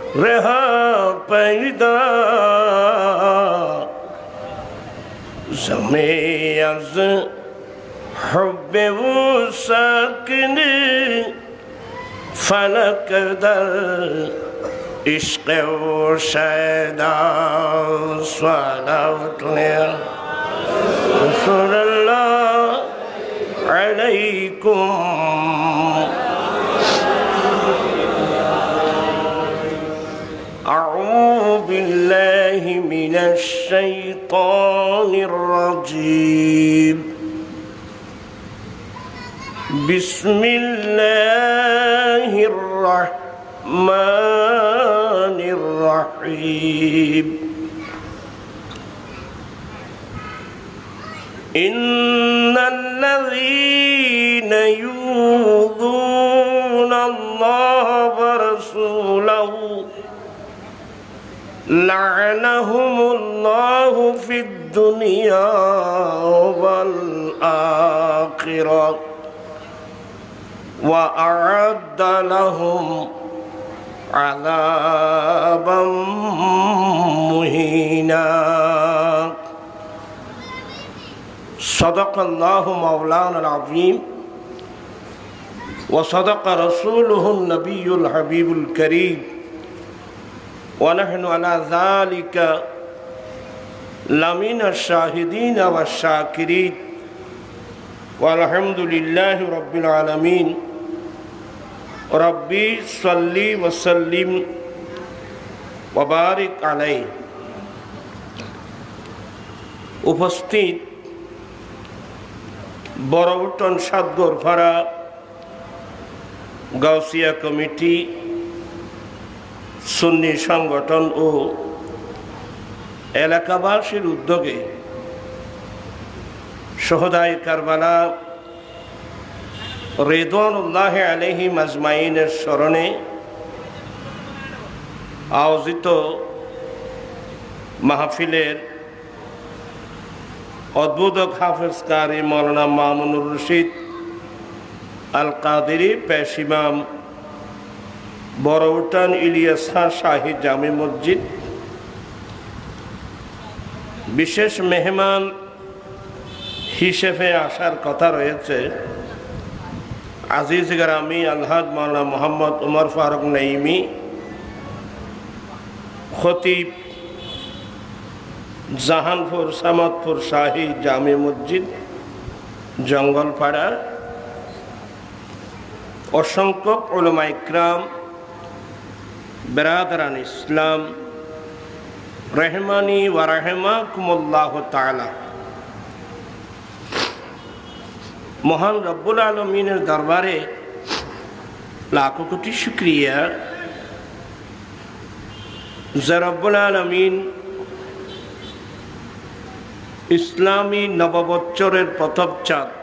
रहा पैदा ज़मे अज़ हुब्बे वो साकिन फलक दर इश्क़ वो शैदा सलावत रसूलल्लाह अलैकुम। अऊज़ु बिल्लाहि मिनश शैतानिर रजीम। बिस्मिल्लाहिर रहमानिर रहीम। इन्नल्लज़ीना युज़ूना अल्लाह व रसूलहु लअनहुमुल्लाहु फिद्दुनिया वल आखिरह व अअद्द लहुम अज़ाबन मुहीना। सदक़ल्लाहु मौलाना अज़ीम व सदक़ रसूलुहुन नबियुल हबीबुल करीम व नहनु अला ज़ालिका लमिनश शाहिदीन व शाकिरीन वल्हम्दुलिल्लाहि रब्बिल आलमीन। रब्बी सल्ली व सल्लिम व बारिक अलैहि। उपस्थित বড়উটন সাতগড়পাড়া গাউসিয়া কমিটি, সুন্নি সংগঠন ও এলাকাবাসীর উদ্যোগে শহদায়ে কারবালা রিদওয়ানুল্লাহ আলাইহিম আজমাইনের স্মরণে আয়োজিত মাহফিলের উদ্বোধক হাফেজ কারি মৌলানা মামুনুর রশিদ আল কাদেরী পেশ ইমাম বড়উটান ইলিয়াস খান শাহী জামে মসজিদ, বিশেষ মেহমান হিসেবে আসার কথা রয়েছে আজিজ গ্রামী আলহাজ মৌলানা মোহাম্মদ উমর ফারুক নাইমি, খতিব জাহানপুর সামাদপুর শাহী জামে মসজিদ জঙ্গলপাড়া, অসংখ্য উলামা ইকরাম, বেরাদারান ইসলাম রহমানি ওয়া রাহমাকুমুল্লাহ তাআলা। মহান রব্বুল আলমিনের দরবারে লাখো কোটি শুকরিয়া যে রব্বুল আলমিন ইসলামী নববৎসরের প্রথম চাঁদ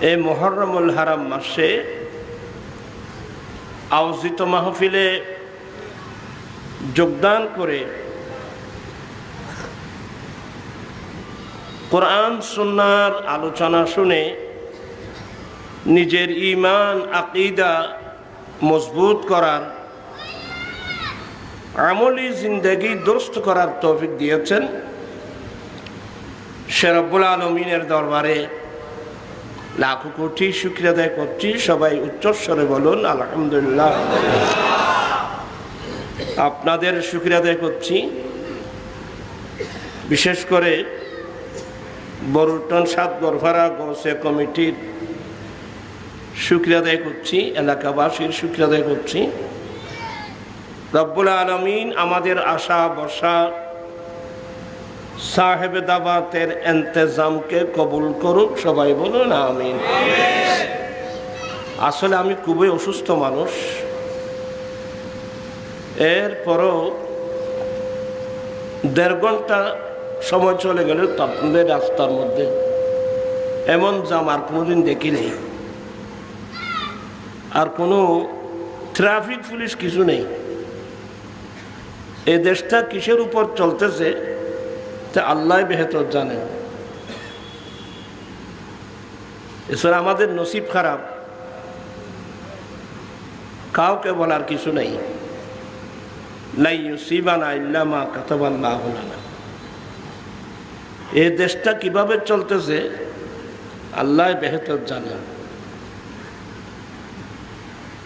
এই মুহররমুল হারাম মাসে আয়োজিত মাহফিলে যোগদান করে কোরআন সুন্নাহর আলোচনা শুনে নিজের ঈমান আকীদা মজবুত করার, আমলি জিন্দেগি দুরুস্ত করার তৌফিক দিয়েছেন। সে রব্বুল আলমিনের দরবারে লাখো কোটি শুকরিয়া আদায় করছি। সবাই উচ্চস্বরে বলুন আলহামদুলিল্লাহ। আপনাদের শুকরিয়া আদায় করছি, বিশেষ করে বড়উটন সাতগড়পাড়া গাউসিয়া কমিটির শুকরিয়া আদায় করছি, এলাকাবাসীর শুকরিয়া আদায় করছি। রব্বুল আলমিন আমাদের আশা বর্ষা সাহেবে দাওয়াতের ইন্তজামকে কবুল করুক। সবাই বলুন আমিন। আসলে আমি খুবই অসুস্থ মানুষ, এরপরও 1.5 ঘন্টা সময় চলে গেল আপনাদের রাস্তার মধ্যে, এমন জাম আর কোনোদিন দেখি নেই। আর কোনো ট্রাফিক পুলিশ কিছু নেই। এই দেশটা কিসের উপর চলতেছে তা আল্লাহ বেহতর জানেন। এছাড়া আমাদের নসিব খারাপ, কাউকে বলার কিছু নেই। লা ইউসিবানা ইল্লা মা কাতাবাল্লাহু লানা। এই দেশটা কিভাবে চলতেছে আল্লাহ বেহতর জানেন।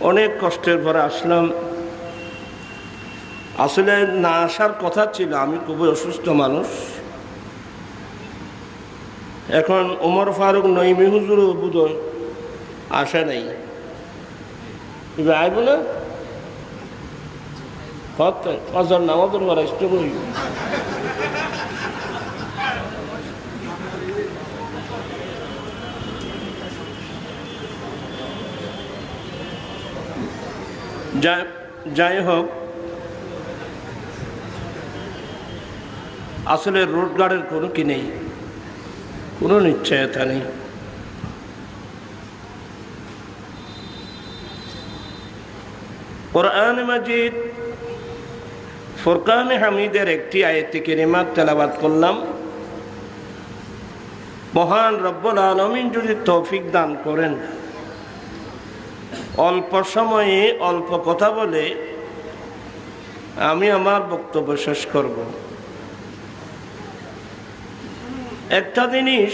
অনেক কষ্টের পরে আসলাম। আসলে না আসার কথা ছিল, আমি খুবই অসুস্থ মানুষ। এখন ওমর ফারুক নইমি হুজুরও বোধহয় আসে নাই, আইব না ফজর নামাজের পরে আসতে করি। যাই হোক, আসলে রোড গার্ডের কোনো কি নেই, কোনো নিশ্চয়তা নেই। কোরআন মাজিদ ফুরকান হামিদের একটি আয়াতে কারিমা তেলাওয়াত করলাম। মহান রব্বুল আলামিন যদি তৌফিক দান করেন, অল্প সময়ে অল্প কথা বলে আমি আমার বক্তব্য শেষ করব। একটা জিনিস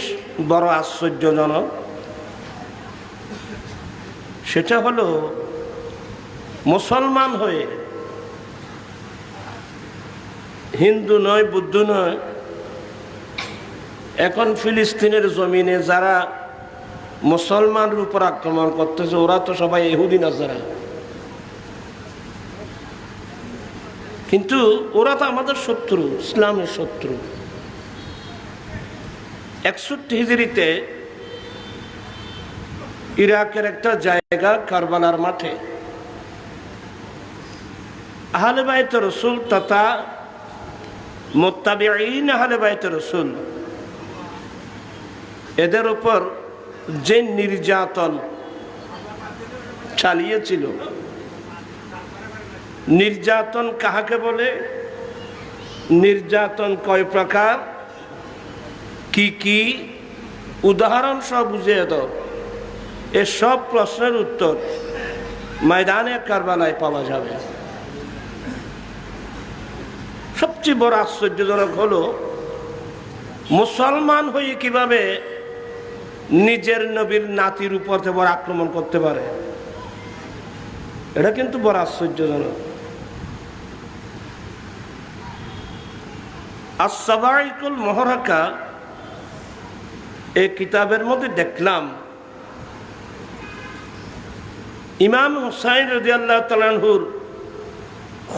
বড় আশ্চর্যজনক, সেটা হলো মুসলমান হয়ে, হিন্দু নয় বৌদ্ধ নয়, এখন ফিলিস্তিনের জমিনে যারা মুসলমানের উপর আক্রমণ করতেছে ওরা তো সবাই ইহুদি নাসারা, কিন্তু ওরা তো আমাদের শত্রু, ইসলামের শত্রু। 61 হিজরিতে ইরাকের একটা জায়গা কারবালার মাঠে আহলে বাইত রাসূল তথা মুত্তাবিঈন আহলে বাইত রাসূল এদের উপর যে নির্যাতন চালিয়েছিল, নির্যাতন কাহাকে বলে, নির্যাতন কয় প্রকার, কি কি উদাহরণ সব বুঝিয়ে দাও, এসব প্রশ্নের উত্তর ময়দানে কারবালায় পাওয়া যাবে। সবচেয়ে বড় আশ্চর্যজনক হলো মুসলমান হয়ে কিভাবে নিজের নবীর নাতির উপর থেকে বড় আক্রমণ করতে পারে, এটা কিন্তু বড় আশ্চর্যজনক। আস-সাওয়াইকুল মুহরাকা এই কিতাবের মধ্যে দেখলাম ইমাম হুসাইন রাদিয়াল্লাহু তাআলা আনহুর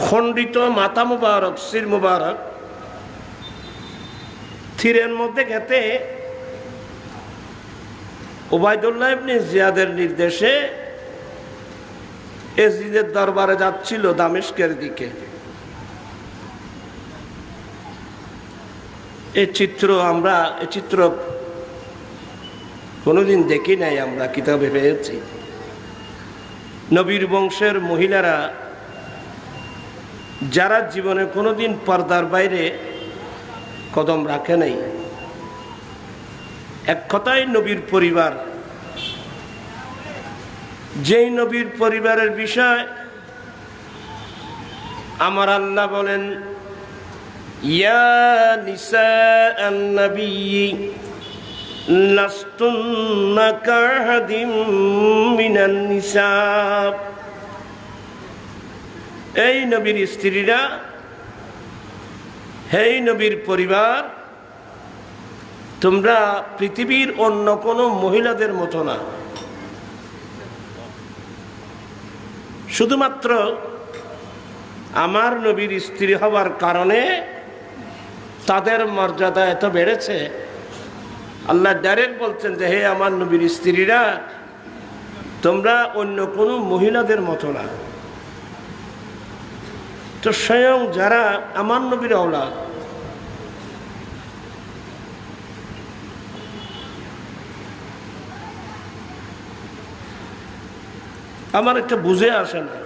খণ্ডিত মাথা মুবারক, শির মুবারক থিরের মধ্যে গেতে উবাইদুল্লাহ ইবনে জিয়াদের নির্দেশে এজিদের দরবারে যাচ্ছিল দামেস্কের দিকে। এই চিত্র কোনোদিন দেখি নাই, আমরা কিতাবে পেয়েছি। নবীর বংশের মহিলারা যারা জীবনে কোনোদিন পর্দার বাইরে কদম রাখে নাই, এক কথায় নবীর পরিবার, যেই নবীর পরিবারের বিষয় আমার আল্লাহ বলেন, ইয়া নিসাআন নবী লাস্তুন্না কাহাদিম মিনান নিসা। এই নবীর স্ত্রীরা, হেই নবীর পরিবার, তোমরা পৃথিবীর অন্য কোনো মহিলাদের মতো না। শুধুমাত্র আমার নবীর স্ত্রী হওয়ার কারণে তাদের মর্যাদা এত বেড়েছে। আল্লাহ ডাইরেক্ট বলছেন যে হে আমার নবীর স্ত্রীরা, তোমরা অন্য কোনো মহিলাদের মতো না। তো স্বয়ং যারা আমার নবীর আওলাদ, আমার একটা বুঝে আসে না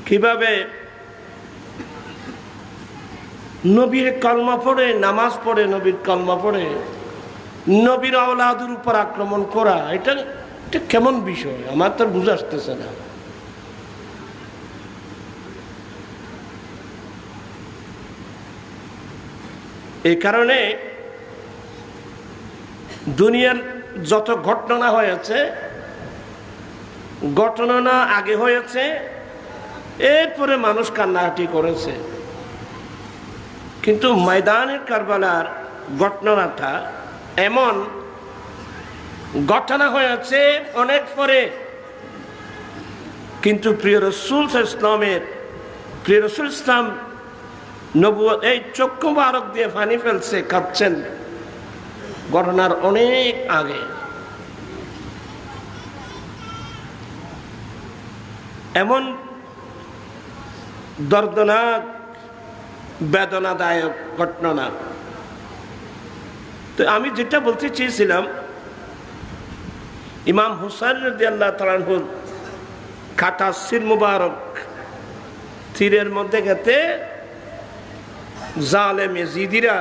কিভাবে নবীর কলমা পড়ে, নামাজ পড়ে, নবীর কলমা পড়ে নবীর আওলাদের উপর আক্রমণ করা, এটা এটা কেমন বিষয় আমার তো বুঝে আসতেছে না। এই কারণে দুনিয়ার যত ঘটনা হয়েছে, ঘটনা আগে হয়েছে, এরপরে মানুষ কান্নাকাটি করেছে, কিন্তু ময়দানে কারবালার ঘটনাটা এমন ঘটনা হয়েছে অনেক পরে। কিন্তু প্রিয় রাসূল ইসলাম নবুয়ত এই চক্ষু মুবারক দিয়ে পানি ফেলছে, কাঁদছেন ঘটনার অনেক আগে। এমন দর্দনাক বেদনাদায়ক ঘটনা। তো আমি যেটা বলতে চেয়েছিলাম, ইমাম হুসাইন রাদিয়াল্লাহু তাআলা আনহুর কাটা শির মুবারক তীরের মধ্যে গেতে জালেম ইজিদিরা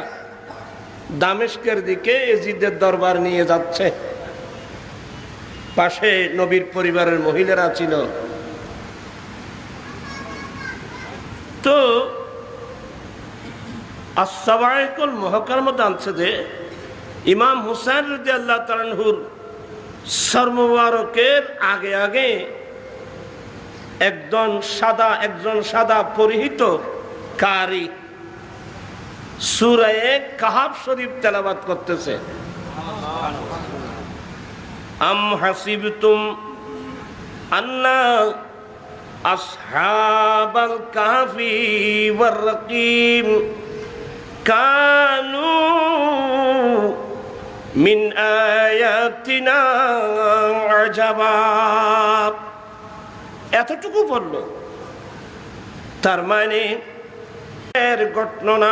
দামেস্কের দিকে ইজিদের দরবার নিয়ে যাচ্ছে। পাশে নবীর পরিবারের মহিলারা ছিল। তো as-সাওয়াইকুল মুহাক্কারামা আনছে যে ইমাম হুসাইন রাদিয়াল্লাহু তাআলা আনহুর সর মুবারকের আগে আগে একজন সাদা পরিহিত কারি সূরা কাহাফ শরীফ তেলাওয়াত করতেছে। আম হাসিবতুম আন্না আসহাবাল কাহফি ওয়ার রাকিম কানু মিন আয়াতিনা আজাবা। এতটুকু পড়ল, তার মানে এর ঘটনা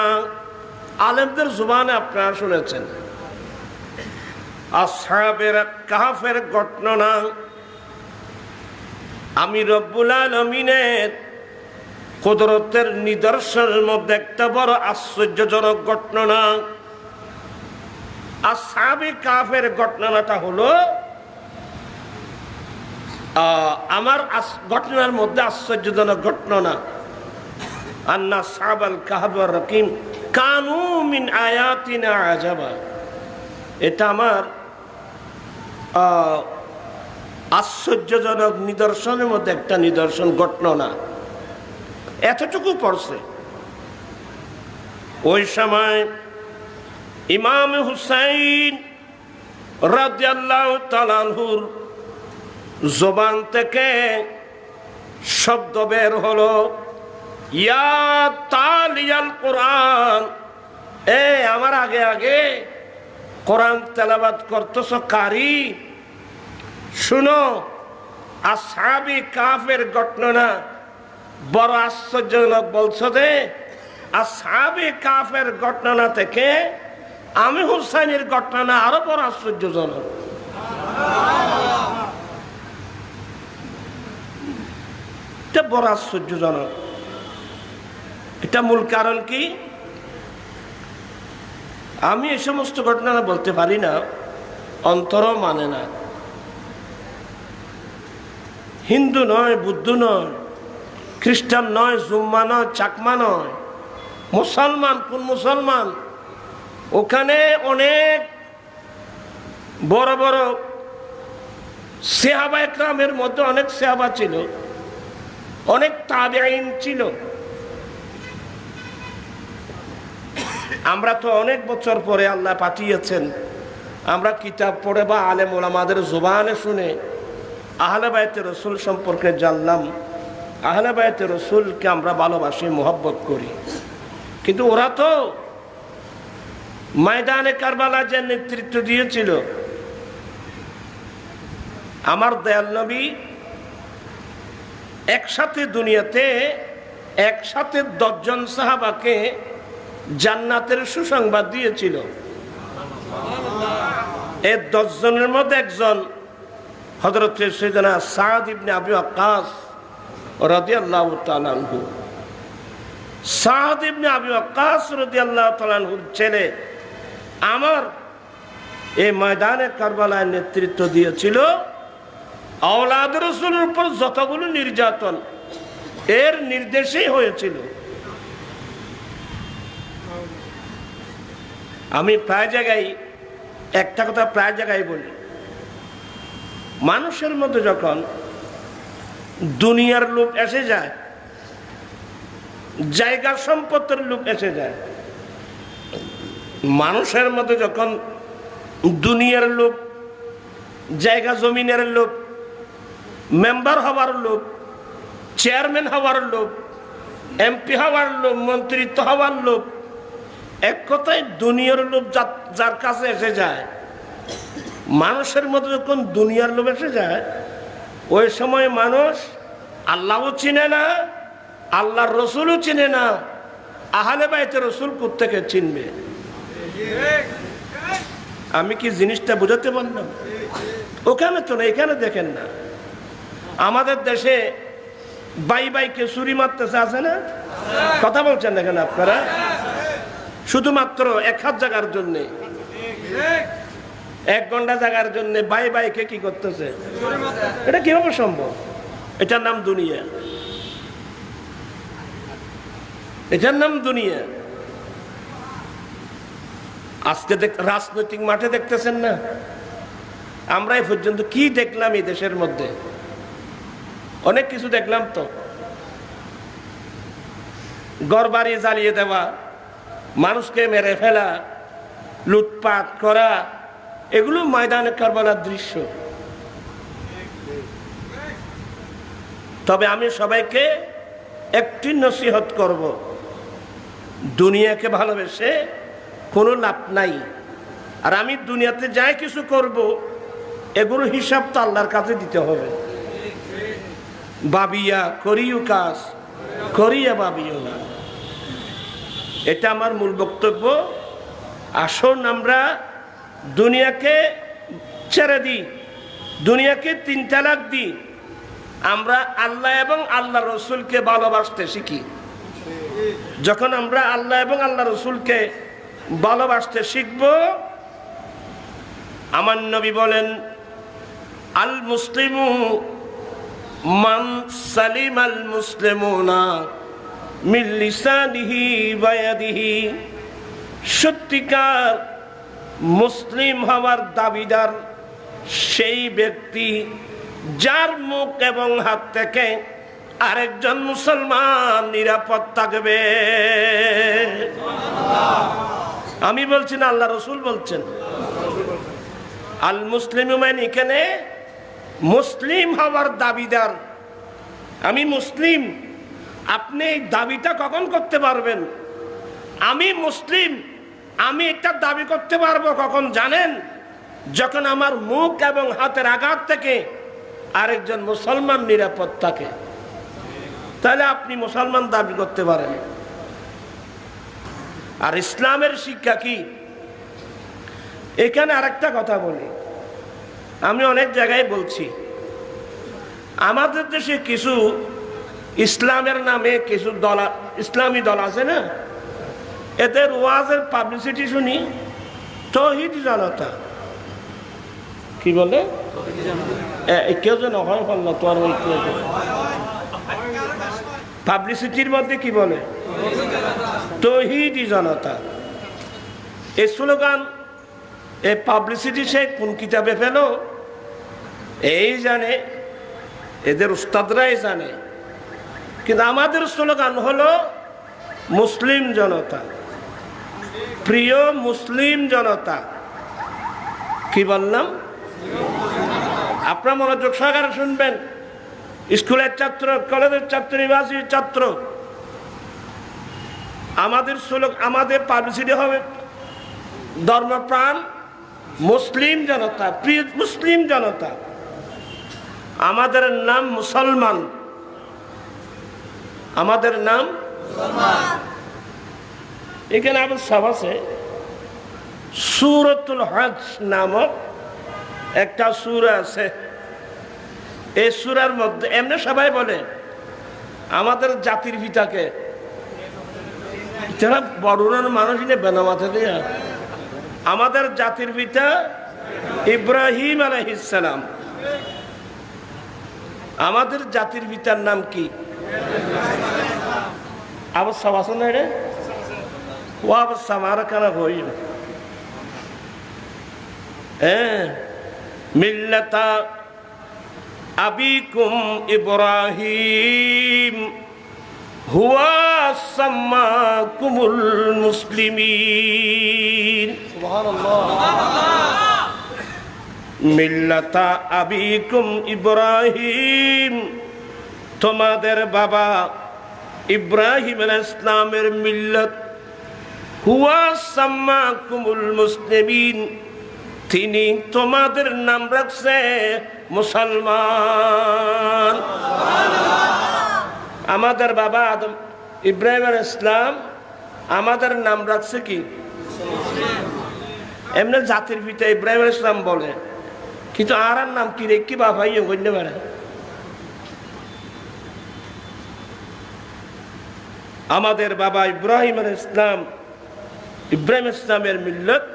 আলেমদের জুবানে আপনারা শুনেছেন। আসহাবের কাহফের ঘটনা আমি রব্বুল আলামিনের কুদরতের নিদর্শনের মধ্যে একটা বড় আশ্চর্যজনক ঘটনা। আসহাবে কাহফের ঘটনাটা হলো আমার ঘটনার মধ্যে আশ্চর্যজনক ঘটনা। আন্না আসহাবাল কাহফ ওয়ার রাকিম কানু মিন আয়াতিনা আজাবা। এটা আমার আশ্চর্যজনক নিদর্শনের মধ্যে একটা নিদর্শন ঘটনা। এতটুকু পড়ছে। ওই সময় ইমাম হুসাইন রাদিয়াল্লাহু তাআলা আনহুর জবান থেকে শব্দ বের হলো, ইয়া তালিয়াল কোরআন, এ আমার আগে আগে কোরআন তেলাওয়াত করতেছ কারি, শুনো আসহাবে কাহফের ঘটনা বড় আশ্চর্যজনক। বলছো যে আসহাবে কাহফের ঘটনা থেকে আমি হুসাইনের ঘটনা আরো বড় আশ্চর্যজনক। এটা বড় আশ্চর্যজনক। এটা মূল কারণ কি? আমি এই সমস্ত ঘটনা বলতে পারি না, অন্তরও মানে না। হিন্দু নয়, বুদ্ধ নয়, খ্রিস্টান নয়, জুম্মা নয়, চাকমা নয়, মুসলমান। কোন মুসলমান? ওখানে অনেক বড় বড় সাহাবা একরামের মধ্যে অনেক সাহাবা ছিল, অনেক তাবেঈন ছিল। আমরা তো অনেক বছর পরে আল্লাহ পাঠিয়েছেন, আমরা কিতাব পড়ে বা আলেম ওলামাদের জবানে শুনে আহলে বায়তে রসুল সম্পর্কে জানলাম। আহলে বায়তে রসুলকে আমরা ভালোবাসি, মোহব্বত করি। কিন্তু ওরা তো ময়দানে কারবালা যে নেতৃত্ব দিয়েছিল, আমার দয়াল নবী একসাথে দুনিয়াতে একসাথে 10 জন সাহাবাকে জান্নাতের সুসংবাদ দিয়েছিল। এই 10 জনের মধ্যে একজন হযরত সাইয়েদনা সাদ ইবনে আবি ওয়াক্কাস রাদিয়াল্লাহু তাআলা আনহু। সাদ ইবনে আবি ওয়াক্কাস রাদিয়াল্লাহু তাআলা আনহুর ছেলে আমার এই ময়দানে কারবালায় নেতৃত্ব দিয়েছিল আওলাদ রাসূলের উপর যতগুলো নির্যাতন এর নির্দেশেই হয়েছিল। আমি প্রায় জায়গায় একটা কথা প্রায় জায়গায় বলি, মানুষের মধ্যে যখন দুনিয়ার লোভ এসে যায়, জায়গা সম্পত্তির লোভ এসে যায়, মানুষের মধ্যে যখন দুনিয়ার লোভ, জায়গা জমিনের লোভ, মেম্বার হওয়ার লোভ, চেয়ারম্যান হওয়ার লোভ, এমপি হওয়ার লোভ, মন্ত্রিত্ব হওয়ার লোভ, এক কথায় দুনিয়ার লোভ যার কাছে এসে যায়, মানুষের মধ্যে যখন দুনিয়ার লোভ এসে যায়, ওই সময় মানুষ আল্লাহও চিনে না, আল্লাহর রসুলও চিনে না, আহলে বাইতে রসুল কোত্থেকে চিনবে? আমি কি জিনিসটা বুঝাতে পারলাম? ওখানে তো না, এখানে দেখেন না, আমাদের দেশে বাইকে ছুরি মারতেছে, আছে না? কথা বলছেন দেখেন আপনারা, শুধুমাত্র এক হাত জায়গার জন্যে, 1 ঘন্টা জায়গার জন্য বাইকে কি করতেছে? এটা কিভাবে সম্ভব? এটার নাম দুনিয়া, এটার নাম দুনিয়া। আজকে রাজনৈতিক মাঠে দেখতেছেন না, আমরা এই পর্যন্ত কি দেখলাম এই দেশের মধ্যে? অনেক কিছু দেখলাম তো, ঘরবাড়ি জ্বালিয়ে দেওয়া, মানুষকে মেরে ফেলা, লুটপাট করা, এগুলো ময়দানে কারবালার দৃশ্য। তবে আমি সবাইকে একটি নসিহত করব, দুনিয়াকে ভালোবেসে কোনো লাভ নাই। আর আমি দুনিয়াতে যাই কিছু করব, এগুলো হিসাব তো আল্লাহর কাছে দিতে হবে। ভাবিয়া করিও কাজ, করিয়া ভাবিও না, এটা আমার মূল বক্তব্য। আসুন আমরা দুনিয়াকে ছেড়ে দিই, দুনিয়াকে 3 তালাক দিই, আমরা আল্লাহ এবং আল্লাহ রসুলকে ভালোবাসতে শিখি। যখন আমরা আল্লাহ এবং আল্লাহ রসুলকে ভালোবাসতে শিখব, আমার নবী বলেন, আল মুসলিমু মান সালিমাল মুসলিমুনা মিন লিসানিহি ওয়া ইয়াদিহি। সত্যিকার মুসলিম হওয়ার দাবিদার সেই ব্যক্তি যার মুখ এবং হাত থেকে আরেকজন মুসলমান নিরাপদ থাকবে। আমি বলছি না, আল্লাহ রসুল বলছেন। আল মুসলিম মানে এখানে মুসলিম হওয়ার দাবিদার। আমি মুসলিম, আপনি এই দাবিটা কখন করতে পারবেন? আমি মুসলিম, আমি একটা দাবি করতে পারবো কখন জানেন? যখন আমার মুখ এবং হাতের আঘাত থেকে আরেকজন মুসলমান নিরাপদ থাকে, তাহলে আপনি মুসলমান দাবি করতে পারেন। আর ইসলামের শিক্ষা কি? এখানে আরেকটা কথা বলি, আমি অনেক জায়গায় বলছি, আমাদের দেশে কিছু ইসলামের নামে কিছু দল, ইসলামী দল আছে না, এদের ওয়াজের পাবলিসিটি শুনি তৌহিদ জনতা। কি বলে? কেউ যেন হয় বললো তোমার পাবলিসিটির মধ্যে কি বলে? তৌহিদি জনতা। এই স্লোগান, এই পাবলিসিটি সে কোন কিতাবে পেল এই জানে, এদের উস্তাদরাই জানে। কিন্তু আমাদের স্লোগান হলো মুসলিম জনতা, প্রিয় মুসলিম জনতা। কি বললাম? আপনার মনোযোগ সহকারে শুনবেন। স্কুলের ছাত্র, কলেজের ছাত্র, ইউনিভার্সিটির ছাত্র, আমাদের স্লোগান, আমাদের পাবলিসিটি হবে ধর্মপ্রাণ মুসলিম জনতা, প্রিয় মুসলিম জনতা। আমাদের নাম মুসলমান, আমাদের নাম এখানে আবার সব আছে। সূরাতুল হজ নামক একটা সূরা আছে। এই সূরার মধ্যে এমনি সবাই বলে আমাদের জাতির পিতাকে, যারা বড়ুরার মানুষ বেনামাতে দেয়া, আমাদের জাতির পিতা ইব্রাহিম আলাইহিস সালাম। আমাদের জাতির পিতার নাম কি? আবার সব আছে না রে, ও আবার সামার কানা হই মিল্লাতা আবিকুম ইব্রাহিম হুয়া সাম্মাকুমুল মুসলিমিন। সুবহানাল্লাহ। মিল্লাতা আবিকুম ইব্রাহিম, তোমাদের বাবা ইব্রাহিম আলাইহিস সালামের মিল্লাত। হুয়া সাম্মাকুমুল মুসলিমিন, তিনি তোমাদের নাম রাখছে মুসলমান। আমাদের বাবা আদম ইব্রাহিম আলাইহিস সালাম আমাদের নাম রাখছে কি? এমনি জাতির পিতা ইব্রাহিম আলাইহিস সালাম বলে, কিন্তু আর নাম কি রে, কি বাবা ইয়ে করতে পারে? আমাদের বাবা ইব্রাহিম আলাইহিস সালাম, ইব্রাহিম ইসলামের মিল্লত,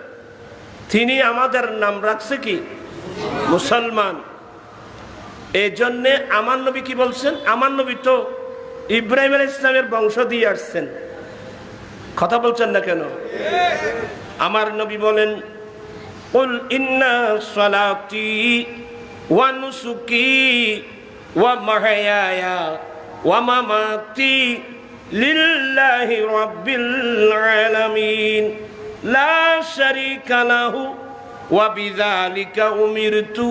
তিনি আমাদের নাম রাখছে কি? মুসলমান। এই জন্যে আমার নবী কি বলছেন? আমার নবী তো ইব্রাহিম আলাইহিস সালামের বংশ দিয়ে আসছেন। কথা বলছেন না কেন? আমার নবী বলেন, কুল ইন্না সালাতি ওয়া নুসুকি ওয়া মাহইয়ায়া ওয়া মামাতি লিল্লাহি রাব্বিল আলামিন লা শারীকা লাহু ওয়া বিযালিকা উমিরতু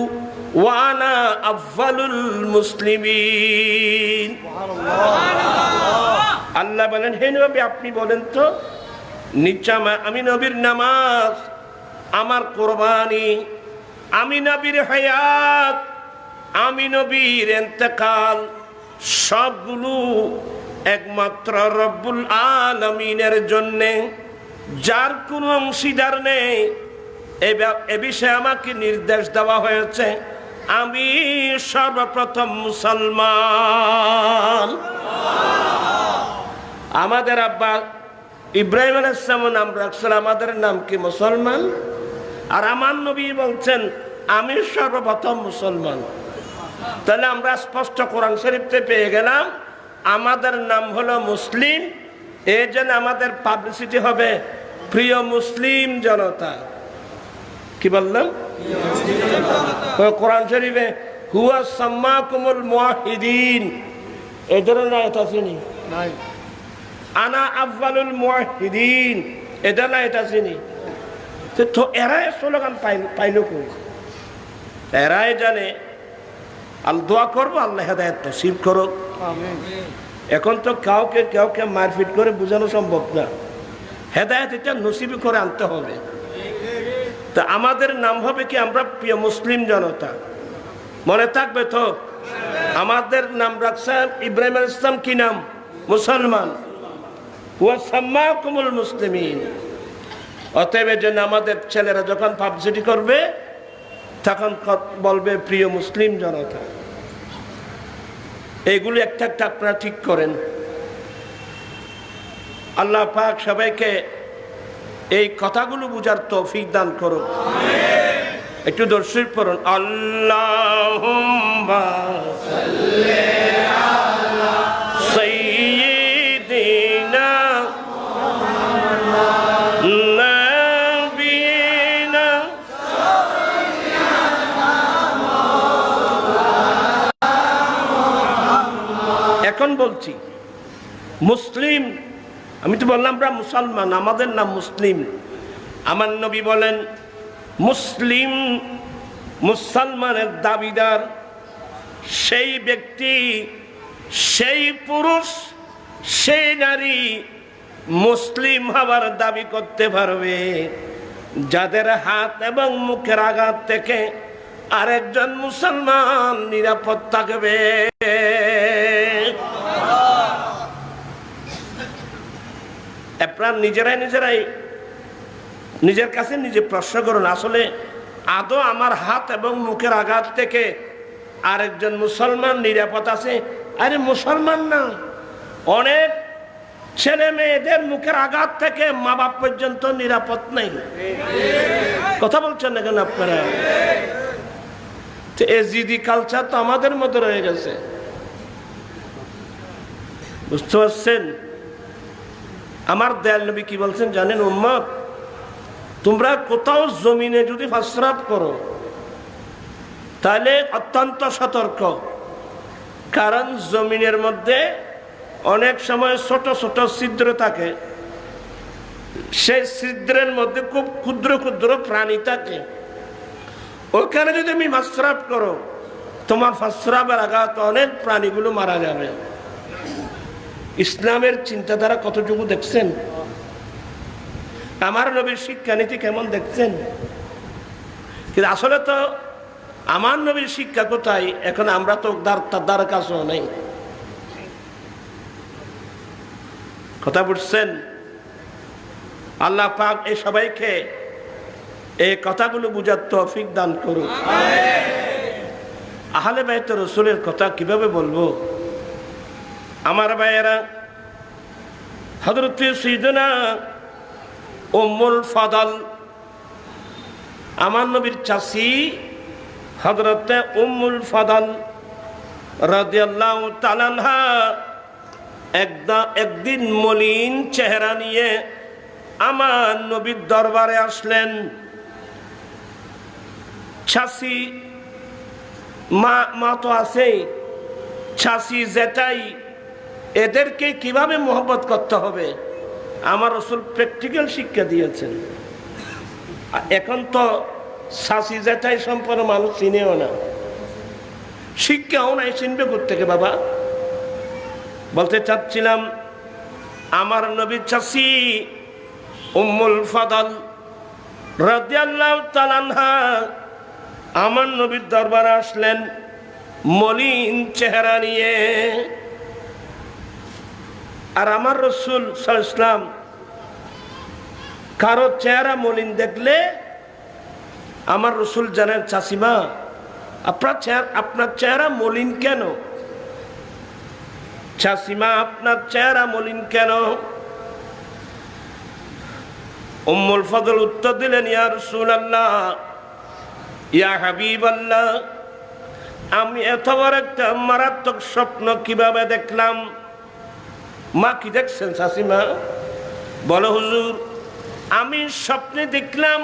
ওয়া আনা আফযালুল মুসলিমিন। সুবহানাল্লাহ। আল্লাহ বলেন, হে নবী আপনি বলেন তো, নিশ্চয় আমি নবীর নামাজ, আমার কোরবানি, আমি নবীর হায়াত, আমি নবীর ইন্তেকাল, সবগুলো একমাত্র রব্বুল আলামিনের জন্যে, যার কোনো অংশীদার নেই। এ বিষয়ে আমাকে নির্দেশ দেওয়া হয়েছে, আমি সর্বপ্রথম মুসলমান। আমাদের আব্বা ইব্রাহিম আলাইহিস সালাম নাম রাখছেন, আমাদের নাম কি? মুসলমান। আর আমার নবী বলছেন আমি সর্বপ্রথম মুসলমান। তাহলে আমরা স্পষ্ট কোরআন শরীফতে পেয়ে গেলাম আমাদের নাম হলো মুসলিম। এই জন্য আমাদের পাবলিসিটি হবে প্রিয় মুসলিম জনতা। কি বললাম? কোরআন শরীফে হুয়া সাম্মাকুমুল মুওয়াহিদিন, এই ধরনের আয়াত আছে নি? নাই। আনা আফযালুল মুওয়াহিদিন, এটা না, এটা চিনি। তো এরাই স্লোগান পাইল কই? এরাই জানে। দোয়া করবো আল্লাহ হেদায়েত নসিব করুক। এখন তো কাউকে মারপিট করে বোঝানো সম্ভব না। হেদায়েত এটা নসিব করে আনতে হবে। তা আমাদের নাম হবে কি? আমরা প্রিয় মুসলিম জনতা। মনে থাকবে তো, আমাদের নাম রাখছে ইব্রাহিম আলাইহিস সালাম, কি নাম? মুসলমান। ওয়া সাম্মাকুমুল মুসলিমিন। অতএব এর জন্য আমাদের ছেলেরা যখন পাবলিসিটি করবে তখন বলবে প্রিয় মুসলিম জনতা। এইগুলো একটা একটা আপনারা ঠিক করেন। আল্লাহ পাক সবাইকে এই কথাগুলো বুঝার তৌফিক দান করুন। একটু দর্শক পড়ুন, আল্লাহুম্মা সাল্লি আলা সাইয়্যিদিনা নাবিয়িনা। এখন বলছি মুসলিম, আমি তো বললাম আমরা মুসলমান, আমাদের নাম মুসলিম। আমার নবী বলেন মুসলিম, মুসলমানের দাবিদার সেই ব্যক্তি, সেই পুরুষ, সেই নারী মুসলিম হবার দাবি করতে পারবে যাদের হাত এবং মুখের আঘাত থেকে আরেকজন মুসলমান নিরাপদ থাকবে। আপনার নিজেরাই নিজের কাছে নিজে প্রশ্ন করুন, আসলে আদৌ আমার হাত এবং মুখের আঘাত থেকে আরেকজন মুসলমান নিরাপদ আছে? আরে মুসলমান না, অনেক ছেলে মেয়েদের মুখের আঘাত থেকে মা বাপ পর্যন্ত নিরাপদ নেই। কথা বলছেন না কেন আপনারা? তো এজিদি কালচার তো আমাদের মধ্যে রয়ে গেছে, বুঝতে পারছেন? আমার দয়াল নবী কি বলছেন জানেন? উম্মত, তোমরা কোথাও জমিনে যদি প্রস্রাব করো তাহলে অত্যন্ত সতর্ক, কারণ জমিনের মধ্যে অনেক সময় ছোট ছোট ছিদ্র থাকে, সেই ছিদ্রের মধ্যে খুব ক্ষুদ্র ক্ষুদ্র প্রাণী থাকে। ওখানে যদি তুমি প্রস্রাব করো, তোমার প্রস্রাবের আঘাত অনেক প্রাণীগুলো মারা যাবে। ইসলামের চিন্তাধারা কতটুকু দেখছেন? আমার নবীর শিক্ষানীতি কেমন দেখছেন? কিন্তু আসলে তো আমার নবীর শিক্ষা কোথায়, এখন আমরা তো তার দ্বারা কাছেও নেই। কথা বুঝছেন? আল্লাহ পাক এই সবাইকে এই কথাগুলো বুঝার তৌফিক দান করুন। আহলে বাইত রাসূলের কথা কিভাবে বলবো? আমার ভাইয়েরা, হযরত সাইয়্যিদানা উম্মুল ফাদল, আমার নবীর চাচি হযরত উম্মুল ফাদল রাদিয়াল্লাহু তাআলা আনহা একদিন মলিন চেহারা নিয়ে আমার নবীর দরবারে আসলেন। চাচি মা তো আছে, চাচি জেঠাই, এদেরকে কিভাবে মোহব্বত করতে হবে আমার রাসূল প্র্যাকটিক্যাল শিক্ষা দিয়েছেন। এখন তো চাচি জেঠাই সম্পর্কে মানুষ চিনেও না, শিক্ষাও নাই, চিনবে কোত্থেকে বাবা? বলতে চাচ্ছিলাম, আমার নবী চাচি উম্মুল ফাদল রাদিয়াল্লাহু তাআলা আনহা আমার নবীর দরবারে আসলেন মলিন চেহারা নিয়ে। আর আমার রাসূল সাল্লাল্লাহু আলাইহি ওয়াসাল্লাম কারো চেহারা মলিন দেখলে আমার রাসূল জানেন, চাচিমা আপনার চেহারা মলিন কেন? চাচিমা আপনার চেহারা মলিন কেন? উম্মুল ফজল উত্তর দিলেন, ইয়া রাসূলুল্লাহ, ইয়া হাবিবাল্লাহ, আমি এত বড় একটা মারাত্মক স্বপ্ন কিভাবে দেখলাম? মা, কি দেখছেন চাচিমা? বলো হুজুর, আমি স্বপ্নে দেখলাম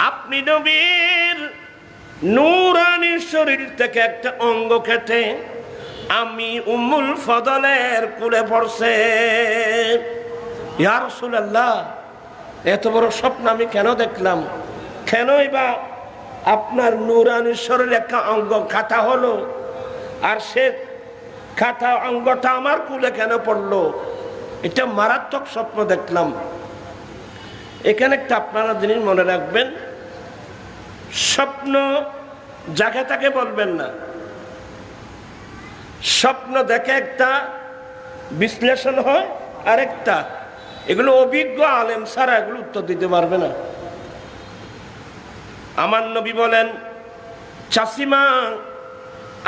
আপনি নবীর নূরানী শরীর থেকে একটা অঙ্গ কেটে আমি উম্মুল ফজলের কোলে পড়ছে। ইয়া রাসূলুল্লাহ, এত বড় স্বপ্ন আমি কেন দেখলাম? কেনই বা আপনার নূরানী শরীরে একটা অঙ্গ কাটা হলো, আর সে কাটা অঙ্গটা আমার কোলে কেন পড়লো? এটা মারাত্মক স্বপ্ন দেখলাম। এখানে একটা আপনারা জিনিস মনে রাখবেন, স্বপ্ন যাকে তাকে বলবেন না। স্বপ্ন দেখে একটা বিশ্লেষণ হয়, আর একটা এগুলো অভিজ্ঞ আলেম ছাড়া এগুলো উত্তর দিতে পারবে না। আমার নবী বলেন, চাচিমা,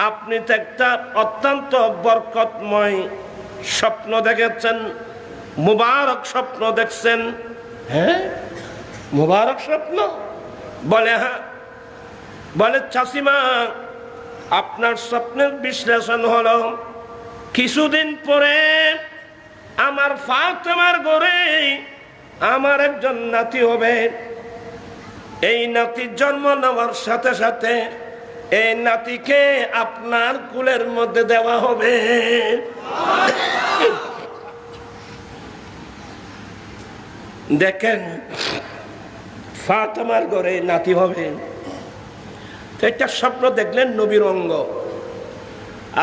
আপনি তো একটা অত্যন্ত বরকতময় স্বপ্ন দেখেছেন, মুবারক স্বপ্ন দেখছেন। হ্যাঁ, মুবারক স্বপ্ন? বলে হ্যাঁ। বলে, চাচিমা, আপনার স্বপ্নের বিশ্লেষণ হলো কিছুদিন পরে আমার ফাতেমার ঘরে আমার একজন নাতি হবে। এই নাতির জন্ম নেওয়ার সাথে সাথে এই নাতিকে আপনার কুলের মধ্যে দেওয়া হবে। দেখেন, ফাতেমার ঘরে নাতি হবে, তো এটা স্বপ্ন দেখলেন নবীর অঙ্গ।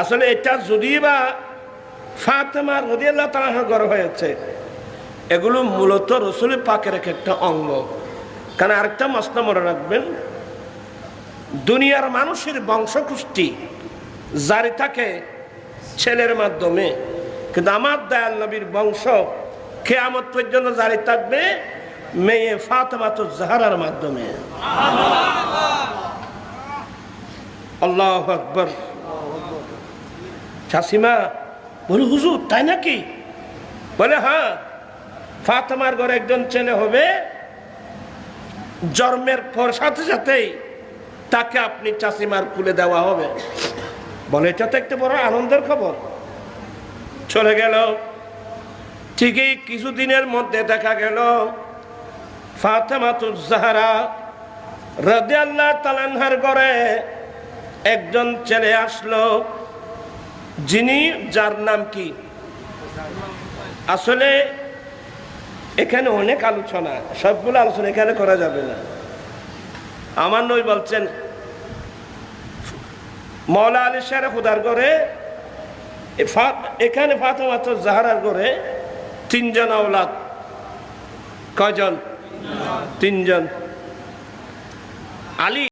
আসলে এটা যদি বা ফাতেমা রাদিয়াল্লাহু তাআলা ঘরে হয়েছে, এগুলো মূলত রাসূল পাকের একটা অঙ্গ। কারণ আরেকটা মসলা মনে রাখবেন, দুনিয়ার মানুষের বংশকুষ্টি জারি থাকে ছেলের মাধ্যমে, কিন্তু আমার দয়াল নবীর বংশ কিয়ামত পর্যন্ত জারি থাকবে মেয়ে ফাতেমাতুজ জাহরার মাধ্যমে। আল্লাহু আকবার। চাচিমা বলে, হুজুর তাই নাকি? বলে হ্যাঁ, ফাতেমার ঘরে একজন ছেলে হবে, জন্মের পর সাথে সাথেই তাকে আপনি চাষিমার কুলে দেওয়া হবে। বলে এটা তো একটা বড় আনন্দের খবর। চলে গেল। ঠিকই কিছুদিনের মধ্যে দেখা গেল ফাতেমাতুজ জাহরা রাদিয়াল্লাহু তাআলা আনহার ঘরে একজন ছেলে আসলো, যার নাম কি? আসলে এখানে অনেক আলোচনা, সবগুলো আলোচনা এখানে করা যাবে না। আমার নবী বলছেন মাওলা আলী শের খুদার ঘরে, এখানে ফাতেমাতুজ জাহরার ঘরে 3 জন আওলাদ। কয়জন? 3 জন। আলী